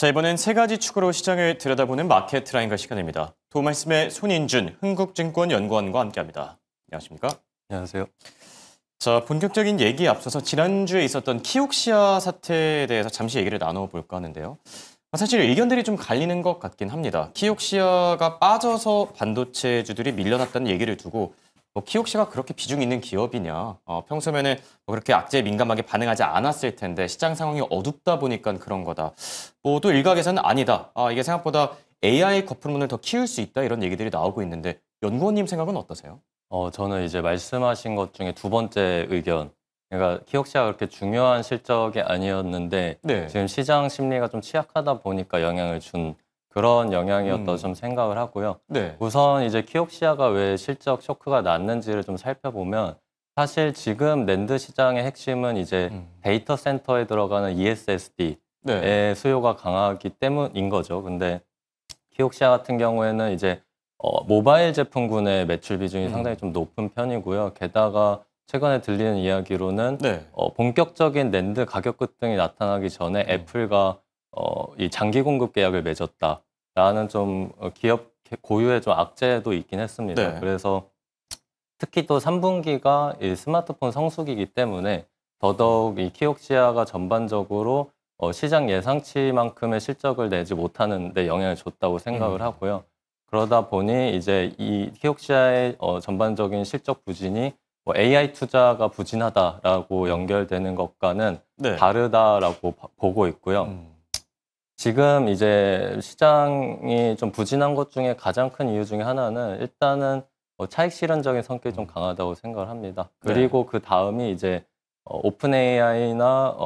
자, 이번엔 세 가지 축으로 시장을 들여다보는 마켓라인과 시간입니다. 도말씀의 손인준 흥국증권연구원과 함께합니다. 안녕하십니까? 안녕하세요. 자, 본격적인 얘기에 앞서서 지난주에 있었던 키옥시아 사태에 대해서 잠시 얘기를 나눠볼까 하는데요. 사실 의견들이 좀 갈리는 것 같긴 합니다. 키옥시아가 빠져서 반도체주들이 밀려났다는 얘기를 두고 키옥시아가 그렇게 비중 있는 기업이냐. 평소에는 그렇게 악재에 민감하게 반응하지 않았을 텐데 시장 상황이 어둡다 보니까 그런 거다. 또 일각에서는 아니다. 이게 생각보다 AI 거품론을 더 키울 수 있다 이런 얘기들이 나오고 있는데 연구원님 생각은 어떠세요? 저는 이제 말씀하신 것 중에 두 번째 의견. 그러니까 키옥시아가 그렇게 중요한 실적이 아니었는데 네. 지금 시장 심리가 좀 취약하다 보니까 영향을 준 그런 영향이었다고 좀 생각을 하고요. 네. 우선 이제 키옥시아가 왜 실적 쇼크가 났는지를 좀 살펴보면 사실 지금 낸드 시장의 핵심은 이제 데이터 센터에 들어가는 ESSD의 네. 수요가 강하기 때문인 거죠. 근데 키옥시아 같은 경우에는 이제 모바일 제품군의 매출 비중이 상당히 좀 높은 편이고요. 게다가 최근에 들리는 이야기로는 네. 본격적인 낸드 가격 급등이 나타나기 전에 애플과 이 장기 공급 계약을 맺었다라는 좀 기업 고유의 좀 악재도 있긴 했습니다. 네. 그래서 특히 또 3분기가 이 스마트폰 성수기이기 때문에 더더욱 이 키옥시아가 전반적으로 시장 예상치만큼의 실적을 내지 못하는 데 영향을 줬다고 생각을 하고요. 그러다 보니 이제 이 키옥시아의 전반적인 실적 부진이 AI 투자가 부진하다라고 연결되는 것과는 네. 다르다라고 보고 있고요. 지금 이제 시장이 좀 부진한 것 중에 가장 큰 이유 중에 하나는 일단은 차익 실현적인 성격이 좀 강하다고 생각을 합니다. 그리고 그 다음이 이제 오픈 AI나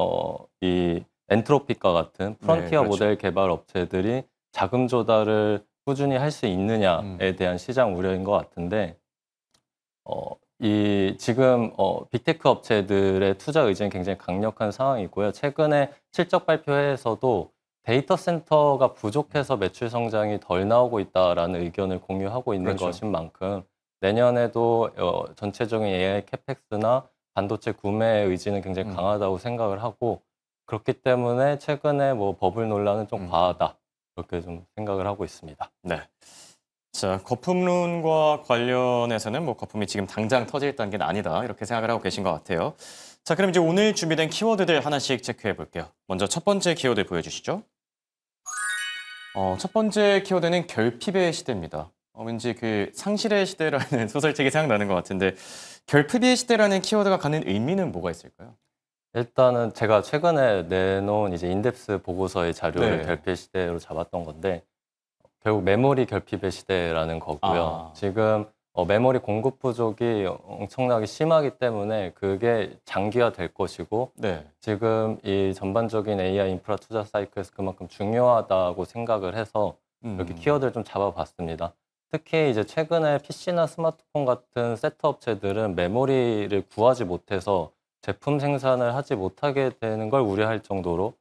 이 엔트로피카 같은 프론티어 그렇죠. 모델 개발 업체들이 자금 조달을 꾸준히 할 수 있느냐에 대한 시장 우려인 것 같은데 이 지금 빅테크 업체들의 투자 의지는 굉장히 강력한 상황이고요. 최근에 실적 발표회에서도 데이터 센터가 부족해서 매출 성장이 덜 나오고 있다라는 의견을 공유하고 있는 그렇죠. 것인 만큼 내년에도 전체적인 AI 캐펙스나 반도체 구매 의지는 굉장히 강하다고 생각을 하고 그렇기 때문에 최근에 뭐 버블 논란은 좀 과하다 그렇게 좀 생각을 하고 있습니다. 네. 자, 거품론과 관련해서는 거품이 지금 당장 터질 단계는 아니다 이렇게 생각을 하고 계신 것 같아요. 자, 그럼 이제 오늘 준비된 키워드들 하나씩 체크해 볼게요. 먼저 첫 번째 키워드 보여주시죠. 첫 번째 키워드는 결핍의 시대입니다. 왠지 그 상실의 시대라는 소설책이 생각나는 것 같은데 결핍의 시대라는 키워드가 갖는 의미는 뭐가 있을까요? 일단은 제가 최근에 내놓은 이제 인덱스 보고서의 자료를 네. 결핍 시대로 잡았던 건데 결국 메모리 결핍의 시대라는 거고요. 지금 메모리 공급 부족이 엄청나게 심하기 때문에 그게 장기화될 것이고 네. 지금 이 전반적인 AI 인프라 투자 사이클에서 그만큼 중요하다고 생각을 해서 이렇게 키워드를 좀 잡아봤습니다. 특히 이제 최근에 PC나 스마트폰 같은 세트 업체들은 메모리를 구하지 못해서 제품 생산을 하지 못하게 되는 걸 우려할 정도로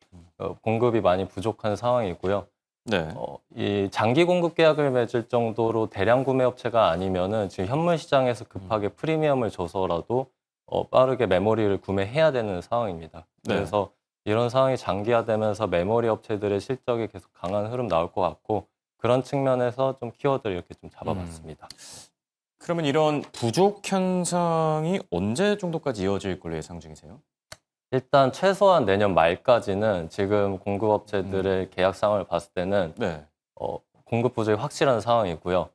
공급이 많이 부족한 상황이고요. 네. 이 장기 공급 계약을 맺을 정도로 대량 구매 업체가 아니면은 지금 현물 시장에서 급하게 프리미엄을 줘서라도 빠르게 메모리를 구매해야 되는 상황입니다. 네. 그래서 이런 상황이 장기화되면서 메모리 업체들의 실적이 계속 강한 흐름 나올 것 같고 그런 측면에서 좀 키워드를 이렇게 좀 잡아봤습니다. 그러면 이런 부족 현상이 언제 정도까지 이어질 걸로 예상 중이세요? 일단 최소한 내년 말까지는 지금 공급업체들의 계약 상황을 봤을 때는 네. 공급 부족이 확실한 상황이고요.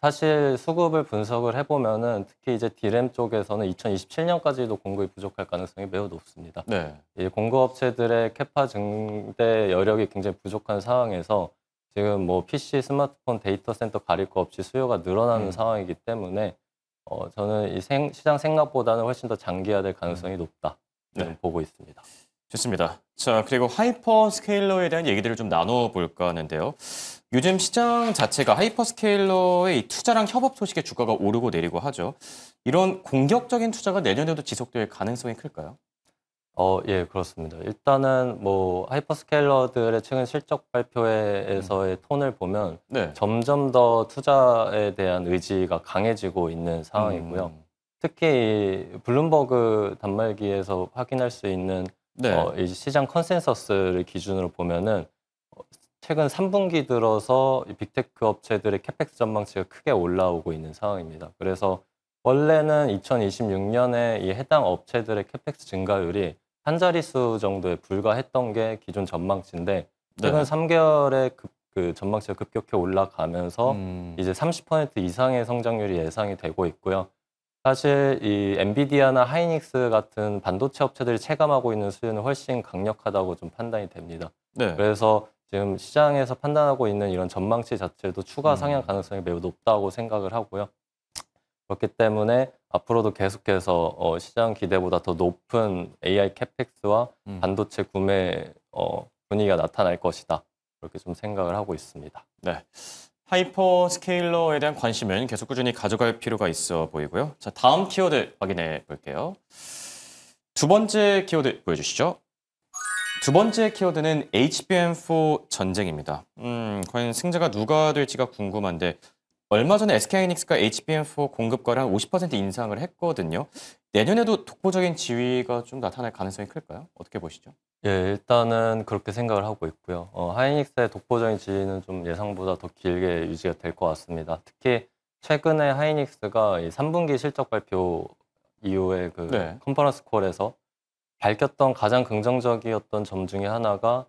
사실 수급을 분석을 해보면은 특히 이제 디램 쪽에서는 2027년까지도 공급이 부족할 가능성이 매우 높습니다. 네. 이 공급업체들의 캐파 증대 여력이 굉장히 부족한 상황에서 지금 뭐 PC, 스마트폰, 데이터 센터 가릴 거 없이 수요가 늘어나는 상황이기 때문에 저는 이 시장 생각보다는 훨씬 더 장기화될 가능성이 높다. 네. 보고 있습니다. 좋습니다. 자, 그리고 하이퍼스케일러에 대한 얘기들을 좀 나눠볼까 하는데요. 요즘 시장 자체가 하이퍼스케일러의 이 투자랑 협업 소식에 주가가 오르고 내리고 하죠. 이런 공격적인 투자가 내년에도 지속될 가능성이 클까요? 예, 그렇습니다. 일단은 뭐 하이퍼스케일러들의 최근 실적 발표회에서의 톤을 보면 네. 점점 더 투자에 대한 의지가 강해지고 있는 상황이고요. 특히 이 블룸버그 단말기에서 확인할 수 있는 네. 이 시장 컨센서스를 기준으로 보면은 최근 3분기 들어서 이 빅테크 업체들의 캐펙스 전망치가 크게 올라오고 있는 상황입니다. 그래서 원래는 2026년에 이 해당 업체들의 캐펙스 증가율이 한 자릿수 정도에 불과했던 게 기존 전망치인데 최근 네. 3개월에 그 전망치가 급격히 올라가면서 이제 30% 이상의 성장률이 예상이 되고 있고요. 사실 이 엔비디아나 하이닉스 같은 반도체 업체들이 체감하고 있는 수요는 훨씬 강력하다고 좀 판단이 됩니다. 네. 그래서 지금 시장에서 판단하고 있는 이런 전망치 자체도 추가 상향 음. 가능성이 매우 높다고 생각을 하고요. 그렇기 때문에 앞으로도 계속해서 시장 기대보다 더 높은 AI 캐펙스와 반도체 구매 분위기가 나타날 것이다. 그렇게 좀 생각을 하고 있습니다. 네. 하이퍼 스케일러에 대한 관심은 계속 꾸준히 가져갈 필요가 있어 보이고요. 자, 다음 키워드 확인해 볼게요. 두 번째 키워드 보여주시죠. 두 번째 키워드는 HBM4 전쟁입니다. 과연 승자가 누가 될지가 궁금한데 얼마 전에 SK하이닉스가 HBM4 공급가를 한 50% 인상을 했거든요. 내년에도 독보적인 지위가 좀 나타날 가능성이 클까요? 어떻게 보시죠? 예, 일단은 그렇게 생각을 하고 있고요. 하이닉스의 독보적인 지위는 좀 예상보다 더 길게 유지가 될 것 같습니다. 특히 최근에 하이닉스가 이 3분기 실적 발표 이후에 그 네. 컨퍼런스 콜에서 밝혔던 가장 긍정적이었던 점 중에 하나가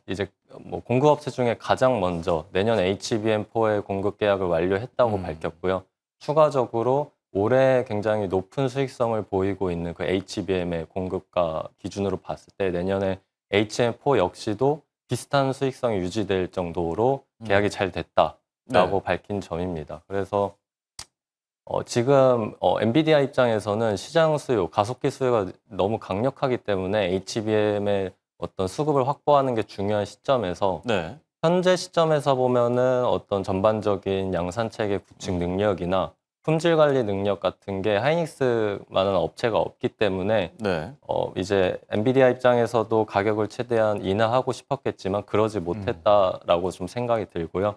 이제 뭐 공급업체 중에 가장 먼저 내년 HBM4의 공급 계약을 완료했다고 밝혔고요. 추가적으로 올해 굉장히 높은 수익성을 보이고 있는 그 HBM의 공급가 기준으로 봤을 때 내년에 HBM4 역시도 비슷한 수익성이 유지될 정도로 계약이 잘 됐다라고 네. 밝힌 점입니다. 그래서 지금 엔비디아 입장에서는 시장 수요, 가속기 수요가 너무 강력하기 때문에 HBM의 어떤 수급을 확보하는 게 중요한 시점에서 네. 현재 시점에서 보면은 어떤 전반적인 양산 체계 구축 능력이나 품질 관리 능력 같은 게 하이닉스만한 업체가 없기 때문에 네. 이제 엔비디아 입장에서도 가격을 최대한 인하하고 싶었겠지만 그러지 못했다라고 좀 생각이 들고요.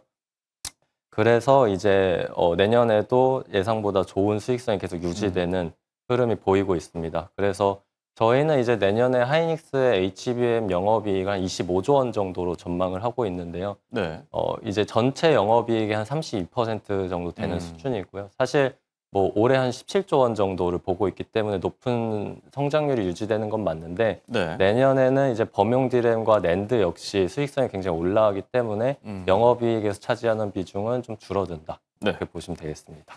그래서 이제 내년에도 예상보다 좋은 수익성이 계속 유지되는 흐름이 보이고 있습니다. 그래서 저희는 이제 내년에 하이닉스의 HBM 영업이익 한 25조 원 정도로 전망을 하고 있는데요. 네. 이제 전체 영업이익의 한 32% 정도 되는 수준이고요. 사실 뭐 올해 한 17조 원 정도를 보고 있기 때문에 높은 성장률이 유지되는 건 맞는데 네. 내년에는 이제 범용 디램과 낸드 역시 수익성이 굉장히 올라가기 때문에 영업이익에서 차지하는 비중은 좀 줄어든다. 네. 이렇게 보시면 되겠습니다.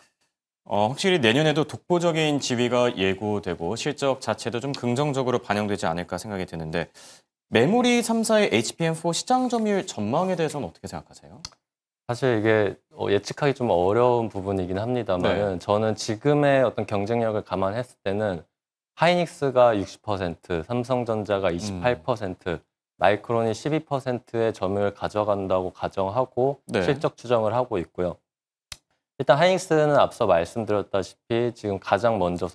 확실히 내년에도 독보적인 지위가 예고되고 실적 자체도 좀 긍정적으로 반영되지 않을까 생각이 드는데 메모리 3사의 HBM4 시장 점유율 전망에 대해서는 어떻게 생각하세요? 사실 이게 예측하기 좀 어려운 부분이긴 합니다만은 저는 지금의 어떤 경쟁력을 감안했을 때는 하이닉스가 60%, 삼성전자가 28%, 마이크론이 12%의 점유율을 가져간다고 가정하고 네. 실적 추정을 하고 있고요. 일단 하이닉스는 앞서 말씀드렸다시피 지금 가장 먼저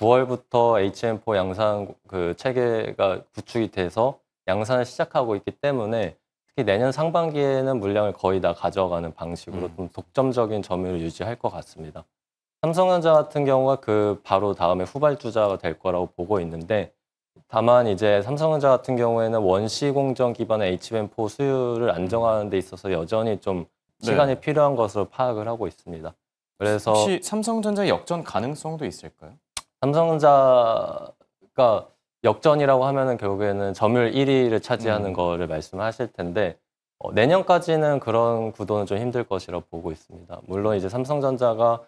9월부터 HM4 양산 그 체계가 구축이 돼서 양산을 시작하고 있기 때문에 특히 내년 상반기에는 물량을 거의 다 가져가는 방식으로 좀 독점적인 점유율을 유지할 것 같습니다. 삼성전자 같은 경우가 그 바로 다음에 후발주자가 될 거라고 보고 있는데 다만 이제 삼성전자 같은 경우에는 원시 공정 기반의 HBM4 수요를 안정하는 데 있어서 여전히 좀 시간이 필요한 것으로 파악을 하고 있습니다. 그래서 혹시 삼성전자 역전 가능성도 있을까요? 삼성전자가 역전이라고 하면은 결국에는 점유율 1위를 차지하는 거를 말씀하실 텐데 내년까지는 그런 구도는 좀 힘들 것이라고 보고 있습니다. 물론 이제 삼성전자가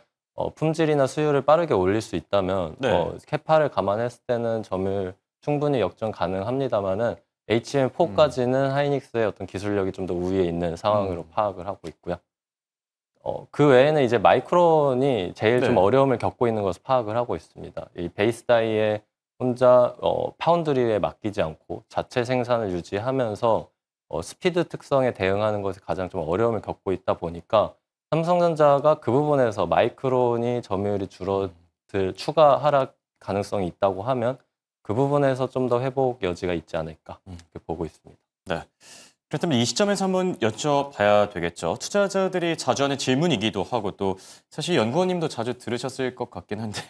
품질이나 수요를 빠르게 올릴 수 있다면 캐파를 감안했을 때는 점유율 충분히 역전 가능합니다만은 HM4까지는 하이닉스의 어떤 기술력이 좀 더 우위에 있는 상황으로 파악을 하고 있고요. 그 외에는 이제 마이크론이 제일 좀 어려움을 겪고 있는 것을 파악을 하고 있습니다. 이 베이스 다이에 혼자 파운드리에 맡기지 않고 자체 생산을 유지하면서 스피드 특성에 대응하는 것에 가장 좀 어려움을 겪고 있다 보니까 삼성전자가 그 부분에서 마이크론이 점유율이 추가 하락 가능성이 있다고 하면 그 부분에서 좀 더 회복 여지가 있지 않을까 이렇게 보고 있습니다. 네. 그렇다면 이 시점에서 한번 여쭤봐야 되겠죠. 투자자들이 자주 하는 질문이기도 하고 또 사실 연구원님도 자주 들으셨을 것 같긴 한데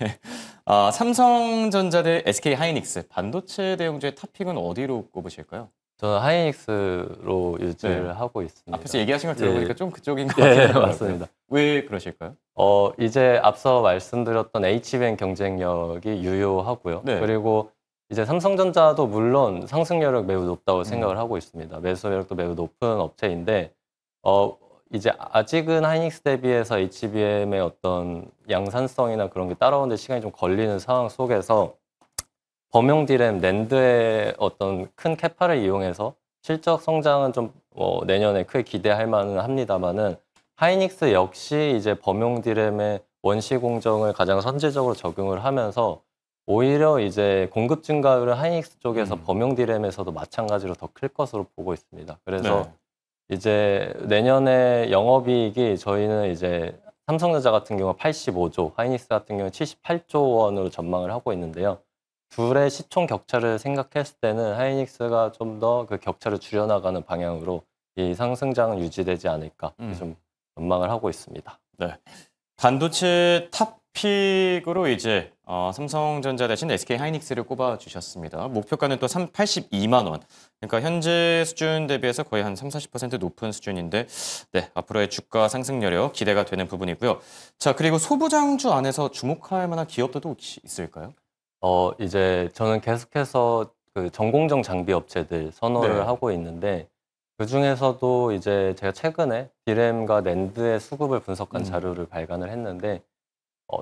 삼성전자 대 SK 하이닉스 반도체 대형주의 탑픽은 어디로 꼽으실까요? 저는 하이닉스로 유지를 네. 하고 있습니다. 앞에서 얘기하신 걸 들어보니까 좀 그쪽인 것 예, 같긴 예, 하더라고요. 맞습니다. 왜 그러실까요? 이제 앞서 말씀드렸던 HBM 경쟁력이 유효하고요. 네. 그리고 이제 삼성전자도 물론 상승률은 매우 높다고 생각을 하고 있습니다. 매수매력도 매우 높은 업체인데, 이제 아직은 하이닉스 대비해서 HBM의 어떤 양산성이나 그런 게 따라오는데 시간이 좀 걸리는 상황 속에서 범용 디램, 낸드의 어떤 큰 캐파를 이용해서 실적 성장은 좀 내년에 크게 기대할 만은 합니다만은 하이닉스 역시 이제 범용 디램의 원시 공정을 가장 선제적으로 적용을 하면서 오히려 이제 공급 증가율은 하이닉스 쪽에서 범용 디램에서도 마찬가지로 더 클 것으로 보고 있습니다. 그래서 네. 이제 내년에 영업이익이 저희는 이제 삼성전자 같은 경우 85조, 하이닉스 같은 경우 78조 원으로 전망을 하고 있는데요. 둘의 시총 격차를 생각했을 때는 하이닉스가 좀 더 그 격차를 줄여나가는 방향으로 이 상승장은 유지되지 않을까 좀 전망을 하고 있습니다. 네. 반도체 탑픽으로 이제 삼성전자 대신 SK 하이닉스를 꼽아주셨습니다. 목표가는 또 82만 원. 그러니까 현재 수준 대비해서 거의 한 30-40% 높은 수준인데 네, 앞으로의 주가 상승 여력 기대가 되는 부분이고요. 자, 그리고 소부장주 안에서 주목할 만한 기업들도 혹시 있을까요? 이제 저는 계속해서 그 전공정 장비 업체들 선호를 네. 하고 있는데 그중에서도 이제 제가 최근에 디램과 낸드의 수급을 분석한 자료를 발간을 했는데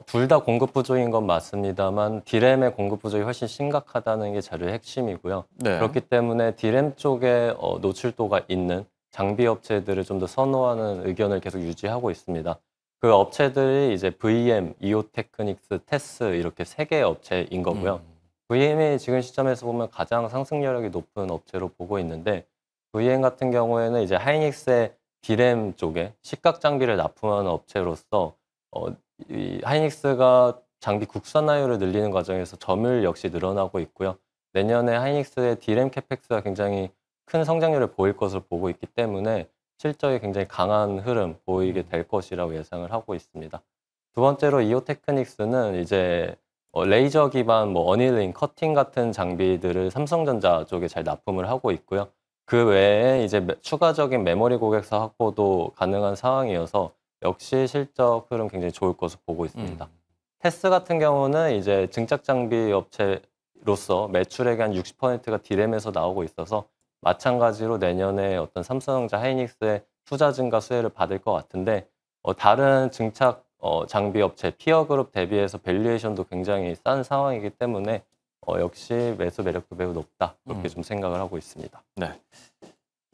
둘 다 공급 부족인 건 맞습니다만 디램의 공급 부족이 훨씬 심각하다는 게 자료의 핵심이고요. 네. 그렇기 때문에 디램 쪽에 노출도가 있는 장비 업체들을 좀 더 선호하는 의견을 계속 유지하고 있습니다. 그 업체들이 이제 VM, 이오테크닉스, 테스 이렇게 세 개의 업체인 거고요. VM이 지금 시점에서 보면 가장 상승 여력이 높은 업체로 보고 있는데 VM 같은 경우에는 이제 하이닉스의 디램 쪽에 식각 장비를 납품하는 업체로서 이 하이닉스가 장비 국산화율을 늘리는 과정에서 점유율 역시 늘어나고 있고요. 내년에 하이닉스의 디램 캐펙스가 굉장히 큰 성장률을 보일 것으로 보고 있기 때문에 실적이 굉장히 강한 흐름 보이게 될 것이라고 예상을 하고 있습니다. 두 번째로 이오테크닉스는 이제 레이저 기반 어닐링, 커팅 같은 장비들을 삼성전자 쪽에 잘 납품을 하고 있고요. 그 외에 이제 추가적인 메모리 고객사 확보도 가능한 상황이어서 역시 실적 흐름 굉장히 좋을 것으로 보고 있습니다. 테스 같은 경우는 이제 증착 장비 업체로서 매출액의 한 60%가 디램에서 나오고 있어서 마찬가지로 내년에 어떤 삼성전자 하이닉스의 투자 증가 수혜를 받을 것 같은데 다른 증착 장비 업체 피어그룹 대비해서 밸류에이션도 굉장히 싼 상황이기 때문에 역시 매수 매력도 매우 높다 그렇게 좀 생각을 하고 있습니다. 네.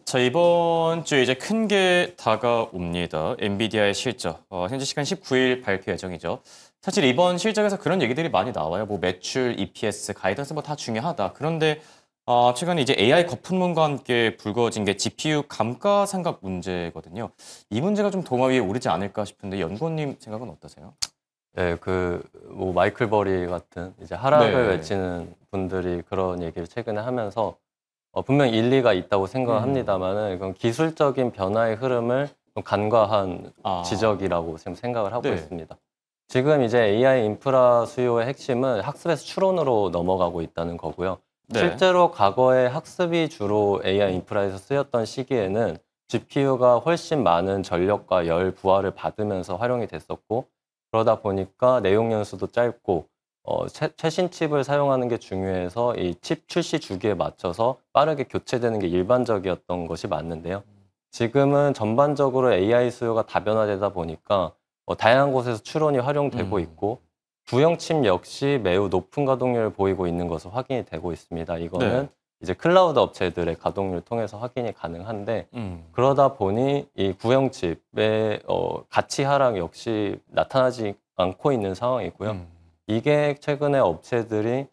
자, 이번 주에 이제 큰 게 다가옵니다. 엔비디아의 실적. 현재 시간 19일 발표 예정이죠. 사실 이번 실적에서 그런 얘기들이 많이 나와요. 뭐 매출, EPS, 가이던스 뭐 다 중요하다. 그런데 최근에 이제 AI 거품론과 함께 불거진 게 GPU 감가상각 문제거든요. 이 문제가 좀 도마 위에 오르지 않을까 싶은데 연구원님 생각은 어떠세요? 네, 뭐 마이클 버리 같은 이제 하락을 네. 외치는 분들이 그런 얘기를 최근에 하면서 분명 일리가 있다고 생각합니다만은 이건 기술적인 변화의 흐름을 좀 간과한 지적이라고 지금 생각을 하고 네. 있습니다. 지금 이제 AI 인프라 수요의 핵심은 학습에서 추론으로 넘어가고 있다는 거고요. 네. 실제로 과거에 학습이 주로 AI 인프라에서 쓰였던 시기에는 GPU가 훨씬 많은 전력과 열 부하를 받으면서 활용이 됐었고 그러다 보니까 내용 연수도 짧고 최신 칩을 사용하는 게 중요해서 이 칩 출시 주기에 맞춰서 빠르게 교체되는 게 일반적이었던 것이 맞는데요. 지금은 전반적으로 AI 수요가 다변화되다 보니까 다양한 곳에서 추론이 활용되고 있고 구형 칩 역시 매우 높은 가동률을 보이고 있는 것으로 확인이 되고 있습니다. 이거는 네. 이제 클라우드 업체들의 가동률을 통해서 확인이 가능한데 그러다 보니 이 구형 칩의 가치 하락 역시 나타나지 않고 있는 상황이고요. 이게 최근에 업체들이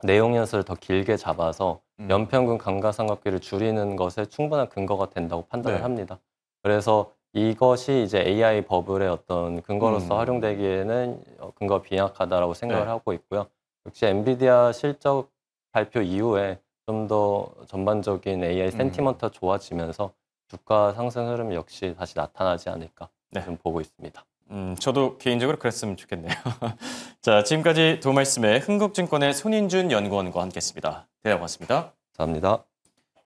내용 연수를 더 길게 잡아서 연평균 감가상각비를 줄이는 것에 충분한 근거가 된다고 판단을 네. 합니다. 그래서 이것이 이제 AI 버블의 어떤 근거로서 활용되기에는 근거가 빈약하다라고 생각을 네. 하고 있고요. 역시 엔비디아 실적 발표 이후에 좀 더 전반적인 AI 센티먼트가 좋아지면서 주가 상승 흐름 역시 다시 나타나지 않을까 좀 보고 있습니다. 저도 개인적으로 그랬으면 좋겠네요. 자, 지금까지 도 말씀에 흥국증권의 손인준 연구원과 함께했습니다. 네, 고맙습니다. 감사합니다.